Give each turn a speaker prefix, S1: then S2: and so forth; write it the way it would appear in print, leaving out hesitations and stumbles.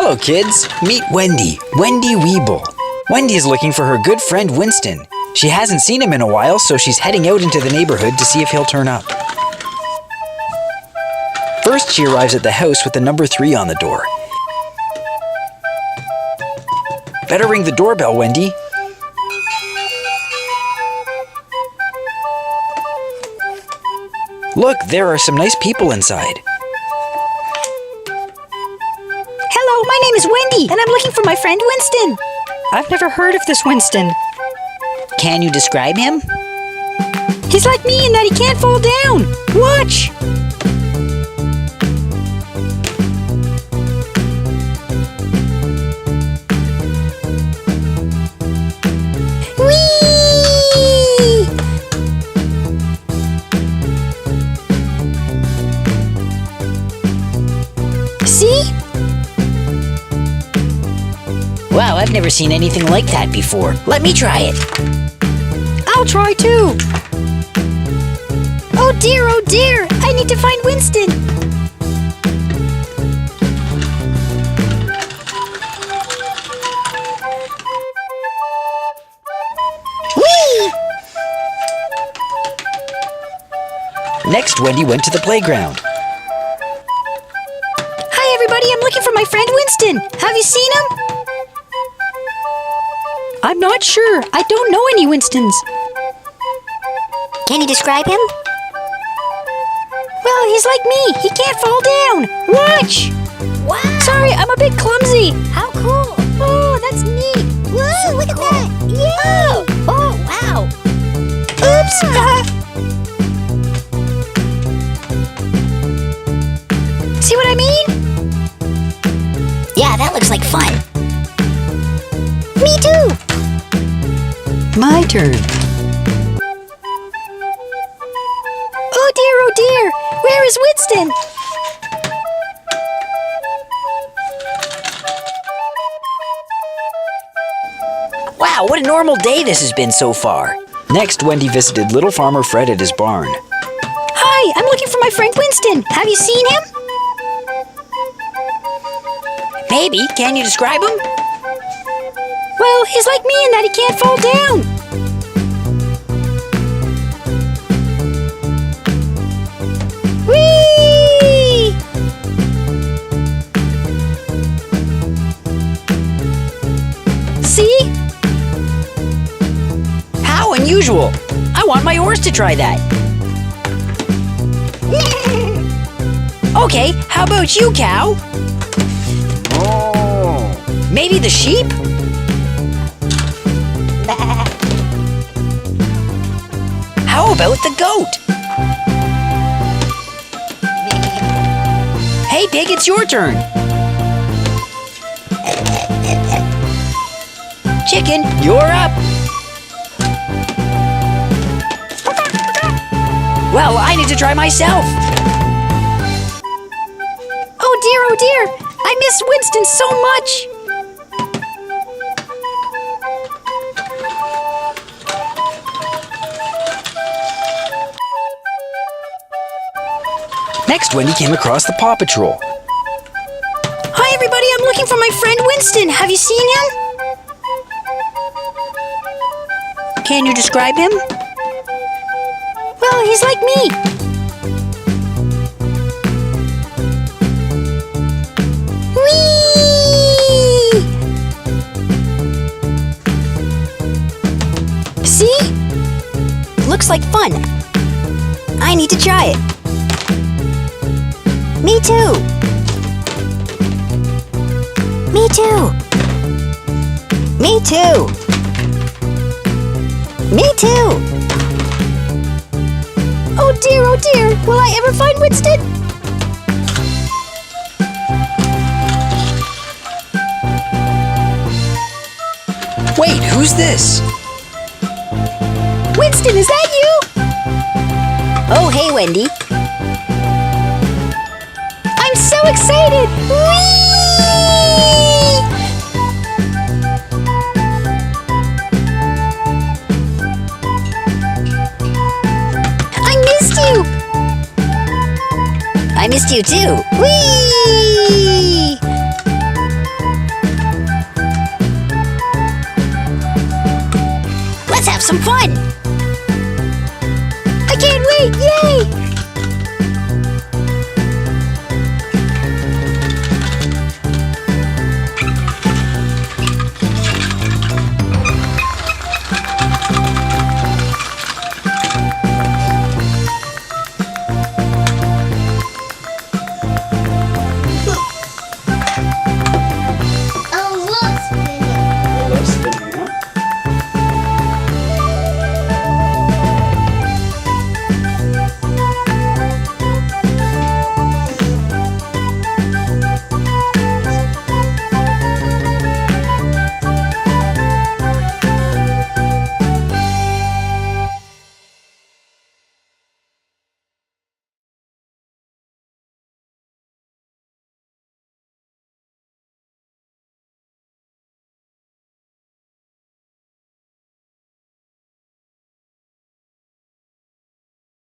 S1: Hello, kids. Meet Wendy Weeble. Wendy is looking for her good friend Winston. She hasn't seen him in a while, so she's heading out into the neighborhood to see if he'll turn up. First, she arrives at the house with the number 3 on the door. Better ring the doorbell, Wendy. Look, there are some nice people inside.
S2: Hello, my name is Wendy, and I'm looking for my friend Winston.
S3: I've never heard of this Winston.
S1: Can you describe him?
S2: He's like me in that he can't fall down. Watch! Whee! See?
S4: Wow, I've never seen anything like that before. Let me try it.
S2: I'll try too. Oh dear, I need to find Winston. Whee!
S1: Next, Wendy went to the playground.
S2: Hi everybody, I'm looking for my friend Winston. Have you seen him?
S3: I'm not sure. I don't know any Winstons.
S2: Can you describe him? Well, he's like me. He can't fall down. Watch! Wow! Sorry, I'm a bit clumsy. How cool! Oh, that's neat. Whoa, look at that! Yeah! Oh, wow! Oops! See what I mean?
S4: Yeah, that looks like fun.
S2: Me too!
S3: My turn.
S2: Oh dear, where is Winston?
S4: Wow, what a normal day this has been so far.
S1: Next, Wendy visited Little Farmer Fred at his barn.
S2: Hi, I'm looking for my friend Winston. Have you seen him?
S4: Maybe. Can you describe him?
S2: Well, he's like me in that he can't fall down. Whee! See?
S4: How unusual. I want my horse to try that. Okay, how about you, cow? Maybe the sheep? How about the goat? Hey, pig, it's your turn. Chicken, you're up. Well, I need to try myself.
S2: Oh dear, I miss Winston so much.
S1: Next, Wendy came across the Paw Patrol.
S2: Hi everybody, I'm looking for my friend Winston. Have you seen him?
S4: Can you describe him?
S2: Well, he's like me. Whee! See? Looks like fun. I need to try it. Me too. Me too. Me too. Me too. Oh dear, will I ever find Winston?
S1: Wait, who's this?
S2: Winston, is that you?
S4: Oh, hey, Wendy.
S2: I'm so excited! Whee!
S4: I missed you too.
S2: Whee! some fun.